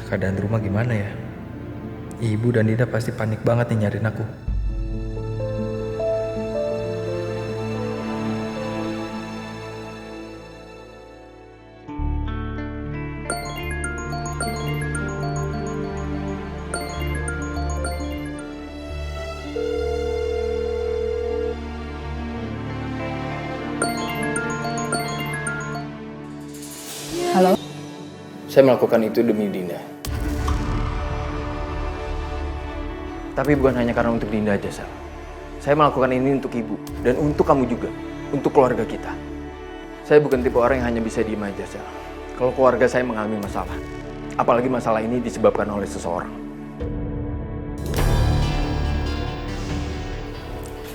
Keadaan rumah gimana ya? Ibu dan Dinda pasti panik banget nih nyariin aku. Halo? Saya melakukan itu demi Dinda. Tapi bukan hanya karena untuk Dinda aja, Sal. Saya melakukan ini untuk ibu dan untuk kamu juga, untuk keluarga kita. Saya bukan tipe orang yang hanya bisa diem aja, Sal. Kalau keluarga saya mengalami masalah, apalagi masalah ini disebabkan oleh seseorang.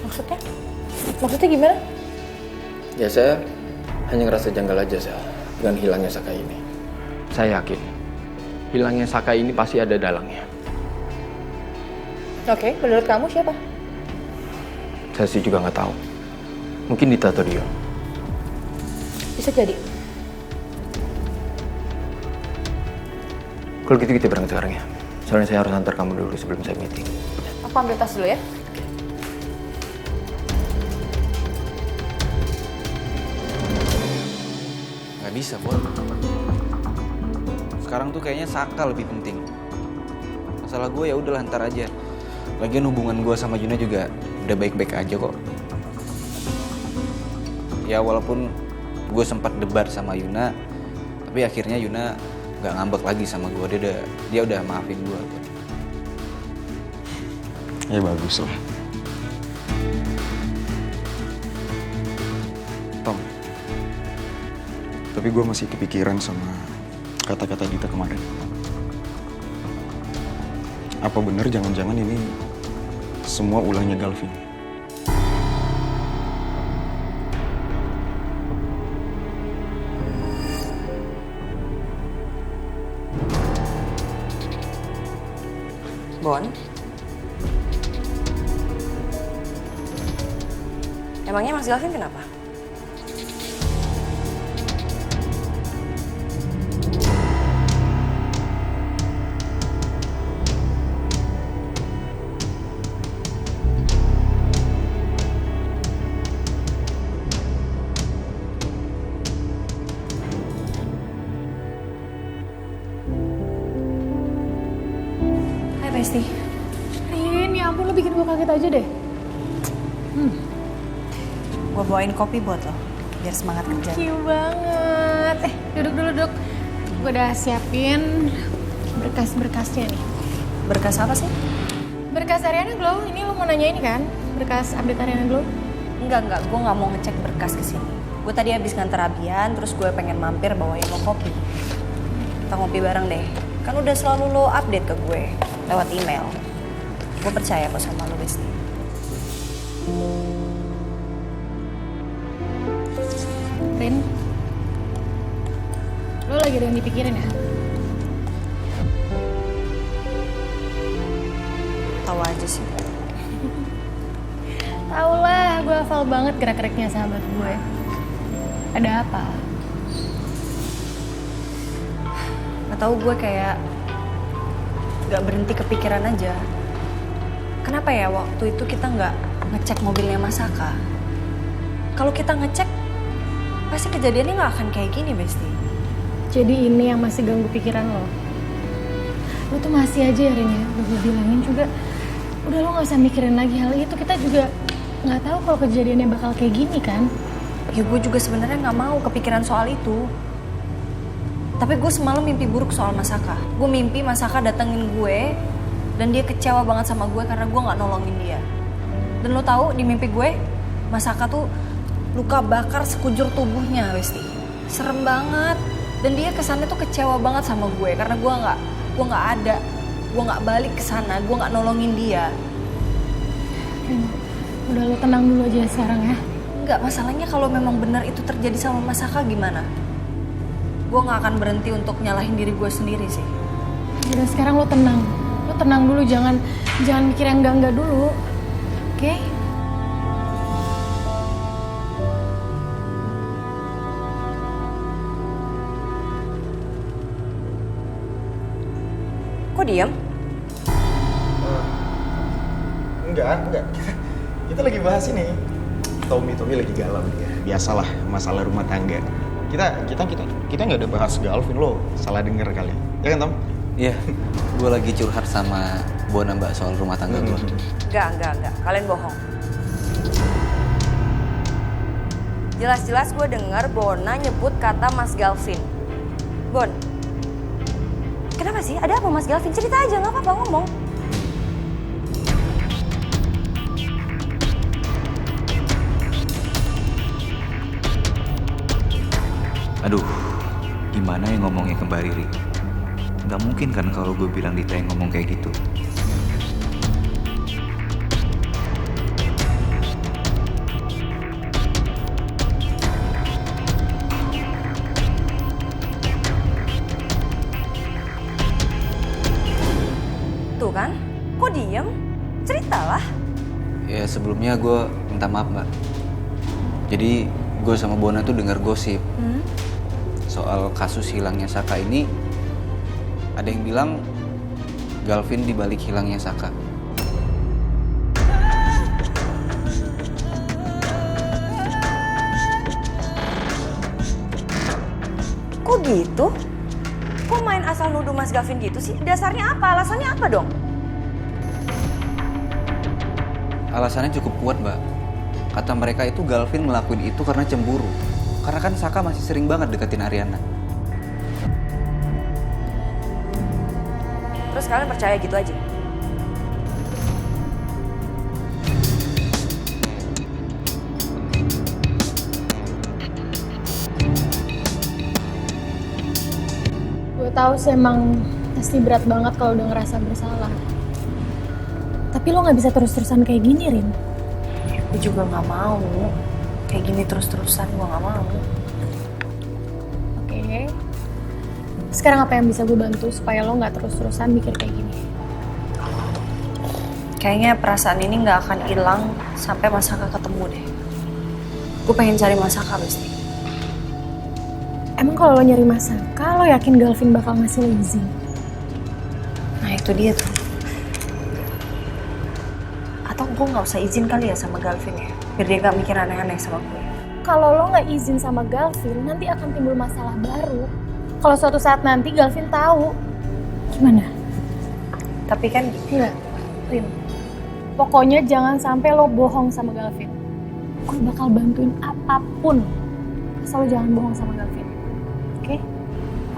Maksudnya? Maksudnya gimana? Ya saya hanya ngerasa janggal aja, Sal, dengan hilangnya Saka ini. Saya yakin, hilangnya Saka ini pasti ada dalangnya. Oke, menurut kamu siapa? Saya sih juga nggak tahu. Mungkin Dita atau Dion. Bisa jadi. Kalau gitu kita berangkat sekarang ya. Soalnya saya harus antar kamu dulu sebelum saya meeting. Aku ambil tas dulu ya. Gak bisa, Bon. Sekarang tuh kayaknya Saka lebih penting. Masalah gue ya udah ntar aja. Lagian hubungan gue sama Yuna juga udah baik-baik aja kok. Ya walaupun gue sempat debat sama Yuna, tapi akhirnya Yuna nggak ngambek lagi sama gue. Dia udah maafin gue. Ya bagus lah. Tom, tapi gue masih kepikiran sama kata-kata Dita kemarin. Apa bener jangan-jangan ini semua ulahnya Galvin? Bon? Emangnya Mas Galvin kenapa? Hai Besti. Rin, ya ampun lo bikin gue kaget aja deh. Gue bawain kopi buat lo, biar semangat kerja. Thank you banget. Duduk dulu, duduk. Gue udah siapin berkas-berkasnya nih. Berkas apa sih? Berkas Ariana Glow, ini lo mau nanya ini kan? Berkas update Ariana Glow? Enggak, gue nggak mau ngecek berkas kesini. Gue tadi habis nganter Abian, terus gue pengen mampir bawain lo kopi. Kita ngopi bareng deh. Kan udah selalu lo update ke gue lewat email. Gue percaya kok sama lo, Besti. Rin, lo lagi ada yang dipikirin ya? Tahu aja sih. Tau lah, gue hafal banget gerak-geriknya sahabat gue. Ada apa? Gak tau, gue kayak gak berhenti kepikiran aja. Kenapa ya waktu itu kita nggak ngecek mobilnya Mas Saka? Kalau kita ngecek, pasti kejadiannya nggak akan kayak gini, Besti. Jadi ini yang masih ganggu pikiran lo? Lo tuh masih aja ya Rin ya, udah gue bilangin juga. Udah lo gak usah mikirin lagi hal itu, kita juga nggak tahu kalau kejadiannya bakal kayak gini kan? Ya gue juga sebenarnya nggak mau kepikiran soal itu. Tapi gue semalam mimpi buruk soal Mas Saka. Gue mimpi Mas Saka datengin gue dan dia kecewa banget sama gue karena gue nggak nolongin dia. Dan lo tahu di mimpi gue, Mas Saka tuh luka bakar sekujur tubuhnya, Besti. Serem banget. Dan dia kesannya tuh kecewa banget sama gue karena gue nggak ada, gue nggak balik ke sana, gue nggak nolongin dia. Rin, udah lo tenang dulu aja sekarang ya. Enggak, masalahnya kalau memang benar itu terjadi sama Mas Saka gimana? Gue nggak akan berhenti untuk nyalahin diri gue sendiri sih. Udah sekarang lo tenang dulu, jangan mikir yang enggak dulu, oke? Kok diem? Enggak. Kita lagi bahas ini. Tommy lagi galau dia. Biasalah masalah rumah tangga. Kita nggak ada bahas Galvin, lo salah denger kali. Ya kan Tom? Iya, gue lagi curhat sama Bona Mbak soal rumah tangga gue. Enggak. Kalian bohong. Jelas-jelas gue dengar Bona nyebut kata Mas Galvin. Bon, kenapa sih? Ada apa Mas Galvin? Cerita aja, nggak apa-apa ngomong. Aduh, gimana ya ngomongnya ke Mbak Riri? Gak mungkin kan kalau gue bilang Dita yang ngomong kayak gitu. Tuh kan, kok diem? Ceritalah. Ya sebelumnya gue minta maaf Mbak. Jadi gue sama Bona tuh dengar gosip soal kasus hilangnya Saka ini. Ada yang bilang Galvin dibalik hilangnya Saka. Kok gitu? Kok main asal nuduh Mas Galvin gitu sih? Dasarnya apa? Alasannya apa dong? Alasannya cukup kuat Mbak. Kata mereka itu Galvin ngelakuin itu karena cemburu. Karena kan Saka masih sering banget deketin Ariana. Terus kalian percaya gitu aja? Gue tahu sih emang pasti berat banget kalau udah ngerasa bersalah. Tapi lo nggak bisa terus-terusan kayak gini, Rin. Gue juga nggak mau kayak gini terus-terusan, gue nggak mau. Oke. Sekarang apa yang bisa gue bantu supaya lo nggak terus-terusan mikir kayak gini? Kayaknya perasaan ini nggak akan hilang sampai Masaka ketemu deh. Gue pengen cari Masaka pasti. Emang kalau lo nyari Masaka, lo yakin Galvin bakal ngasih lo izin? Nah itu dia tuh. Atau gue nggak usah izin kali ya sama Galvin ya, biar dia nggak mikir aneh-aneh sama gue. Kalau lo nggak izin sama Galvin, nanti akan timbul masalah baru. Kalau suatu saat nanti Galvin tahu, gimana? Tapi kan Enggak, Rin. Pokoknya jangan sampai lo bohong sama Galvin. Gue bakal bantuin apapun. Asal lo jangan bohong sama Galvin. Oke?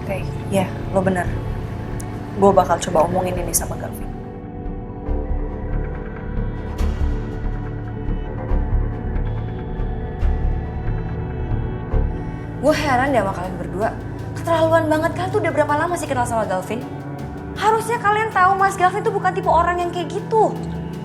Oke, ya lo bener. Gue bakal coba omongin ini sama Galvin. Gue heran deh sama kalian berdua. Keterlaluan banget, kalian tuh udah berapa lama sih kenal sama Galvin? Harusnya kalian tahu Mas Galvin tuh bukan tipe orang yang kayak gitu.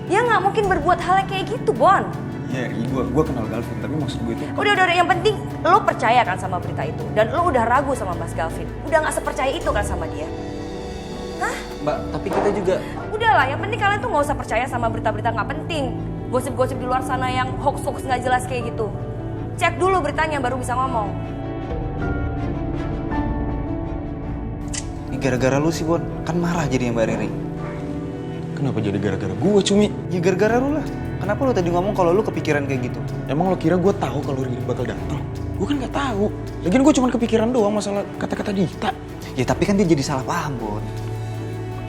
Dia nggak mungkin berbuat hal yang kayak gitu, Bon. Iya, gue kenal Galvin, tapi maksud gue itu... Udah, yang penting lo percaya kan sama berita itu. Dan lo udah ragu sama Mas Galvin. Udah nggak sepercaya itu kan sama dia. Hah? Mbak, tapi kita juga... Udahlah, yang penting kalian tuh nggak usah percaya sama berita-berita nggak penting. Gosip-gosip di luar sana yang hoax-hoax nggak jelas kayak gitu. Cek dulu beritanya baru bisa ngomong. Ini gara-gara lu sih Bon, kan marah jadinya Mbak Riri. Kenapa jadi gara-gara gue, Cumi? Ya gara-gara lu lah. Kenapa lu tadi ngomong kalau lu kepikiran kayak gitu? Emang lo kira gue tahu kalau Riri bakal datang? Gue kan nggak tahu. Lagian gue cuma kepikiran doang masalah kata-kata Dita. Ya tapi kan dia jadi salah paham Bon.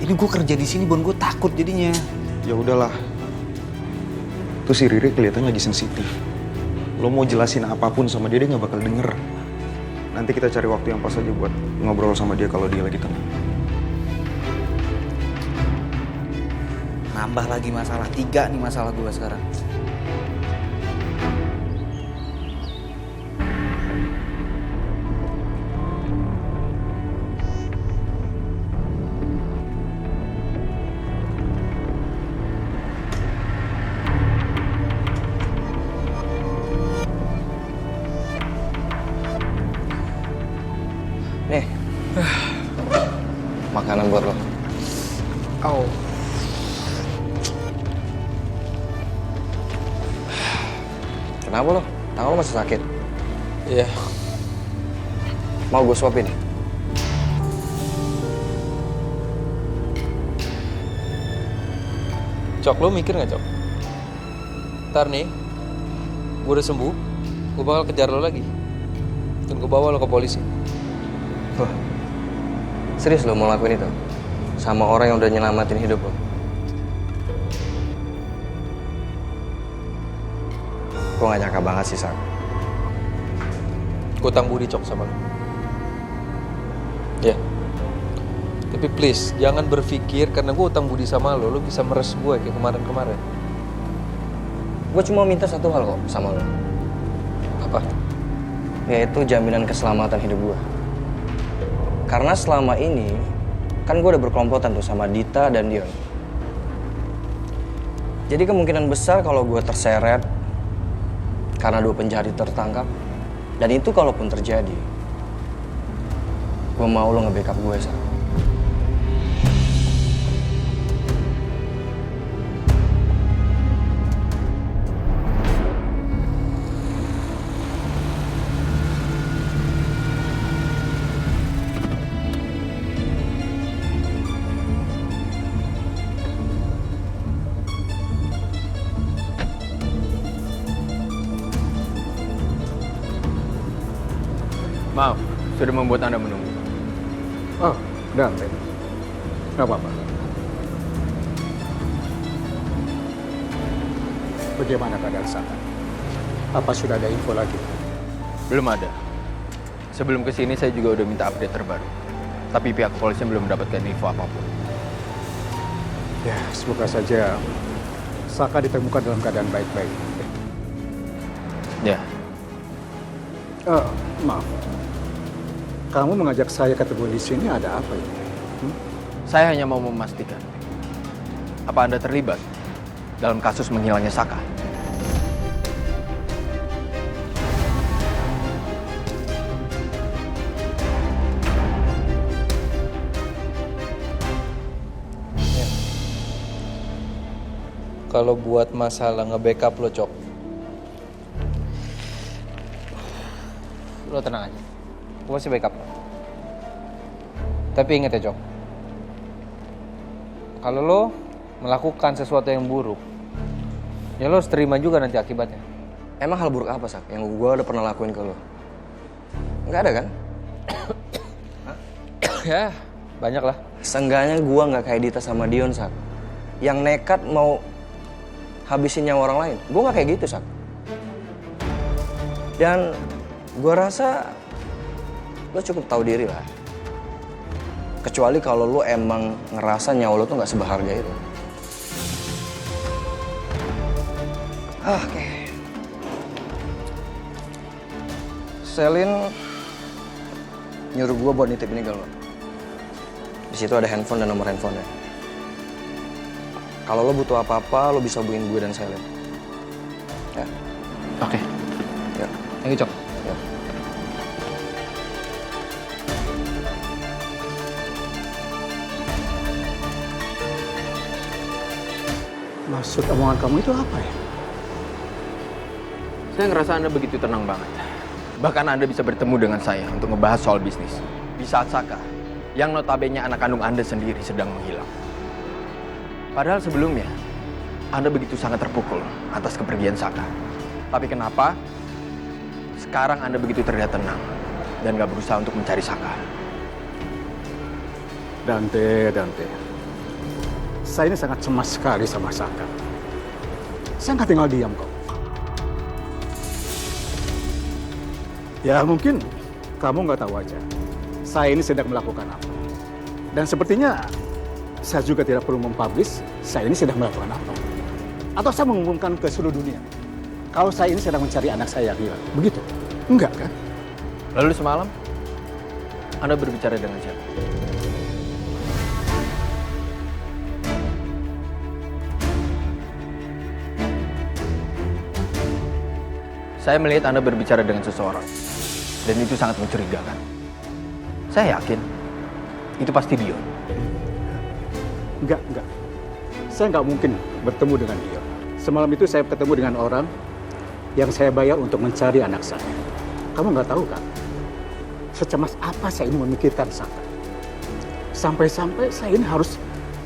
Ini gue kerja di sini Bon, gue takut jadinya. Ya udahlah. Tuh si Riri kelihatan lagi sensitif. Lo mau jelasin apapun sama dia nggak bakal denger. Nanti kita cari waktu yang pas aja buat ngobrol sama dia kalau dia lagi tenang. Nambah lagi masalah, 3 nih masalah gue sekarang. Nih, makanan buat lo. Oh. Kenapa lo? Tangan lo masih sakit? Iya. Mau gue suapin? Cok, lo mikir nggak, Cok? Ntar nih, gue udah sembuh, gue bakal kejar lo lagi. Dan gue bawa lo ke polisi. Wah, serius lo mau lakuin itu? Sama orang yang udah nyelamatin hidup lo? Gue gak nyangka banget sih, Sak. Gue utang budi, Cok, sama lo. Ya. Tapi please, jangan berpikir karena gue utang budi sama lo bisa meres gue kayak kemarin-kemarin. Gue cuma minta satu hal kok sama lo. Apa? Yaitu jaminan keselamatan hidup gue. Karena selama ini, kan gue udah berkelompotan tuh sama Dita dan Dion. Jadi kemungkinan besar kalau gue terseret karena 2 penjahat itu tertangkap. Dan itu kalaupun terjadi, gue mau lo nge-backup gue, Sak. Maaf, sudah membuat Anda menunggu. Oh, Dante. Gak apa-apa. Bagaimana keadaan Saka? Apa sudah ada info lagi? Belum ada. Sebelum kesini saya juga udah minta update terbaru. Tapi pihak kepolisian belum mendapatkan info apapun. Ya, semoga saja Saka ditemukan dalam keadaan baik-baik. Ya, Maaf. Kamu mengajak saya ketemu di sini ada apa ini? saya hanya mau memastikan. Apa Anda terlibat dalam kasus menghilangnya Saka? Kalau buat masalah nge-backup lo, Cok, lo tenang aja. Gue pasti backup lo. Tapi ingat ya, Cok, kalau lo melakukan sesuatu yang buruk, ya lo harus terima juga nanti akibatnya. Emang hal buruk apa, Sak, yang gue udah pernah lakuin ke lo? Nggak ada kan? Ya, banyak lah. Seenggaknya gue nggak kayak Dita sama Dion, Sak. Yang nekat mau habisin nyawa orang lain. Gue nggak kayak gitu, Sak. Dan gue rasa lo cukup tahu diri lah. Kecuali kalau lo emang ngerasa nyawa lo tuh nggak seberharga itu. Oke. Selin nyuruh gue buat nitip ini ke lo. Di situ ada handphone dan nomor handphonenya. Kalau lo butuh apa-apa, lo bisa hubungin gue dan Selin. Ya. Oke. Ya. Thank you, Cok. Ya. Maksud omongan kamu itu apa ya? Saya ngerasa Anda begitu tenang banget. Bahkan Anda bisa bertemu dengan saya untuk ngebahas soal bisnis. Di saat Saka, yang notabene anak kandung Anda sendiri sedang menghilang. Padahal sebelumnya, Anda begitu sangat terpukul atas kepergian Saka. Tapi kenapa sekarang Anda begitu terlihat tenang dan gak berusaha untuk mencari Saka? Dante. Saya ini sangat cemas sekali sama Saka. Saya nggak tinggal diam kok. Ya mungkin kamu nggak tahu aja. Saya ini sedang melakukan apa. Dan sepertinya saya juga tidak perlu mempublish saya ini sedang melakukan apa. Atau saya mengumumkan ke seluruh dunia. Kalau saya ini sedang mencari anak saya yang hilang. Begitu? Enggak kan? Lalu semalam, Anda berbicara dengan siapa? Saya melihat Anda berbicara dengan seseorang. Dan itu sangat mencurigakan. Saya yakin, itu pasti Dion. Enggak. Saya nggak mungkin bertemu dengan dia. Semalam itu saya ketemu dengan orang yang saya bayar untuk mencari anak saya. Kamu nggak tahu kan? Secemas apa saya ini memikirkan Saka. Sampai-sampai saya ini harus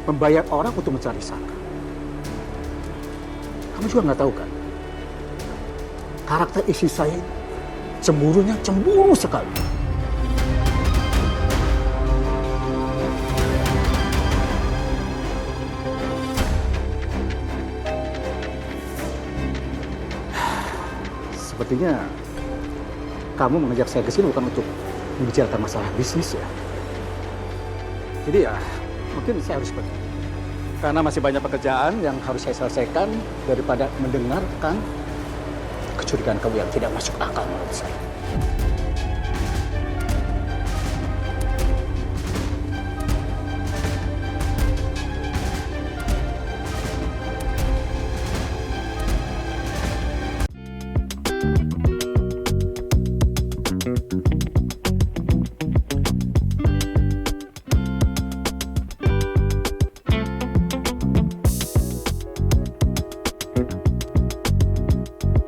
membayar orang untuk mencari Saka. Kamu juga nggak tahu kan? Karakter istri saya cemburunya cemburu sekali. Sepertinya kamu mengajak saya ke sini bukan untuk membicarakan masalah bisnis ya. Jadi ya, mungkin saya harus pergi. Karena masih banyak pekerjaan yang harus saya selesaikan daripada mendengarkan kecurigaan kamu yang tidak masuk akal menurut saya.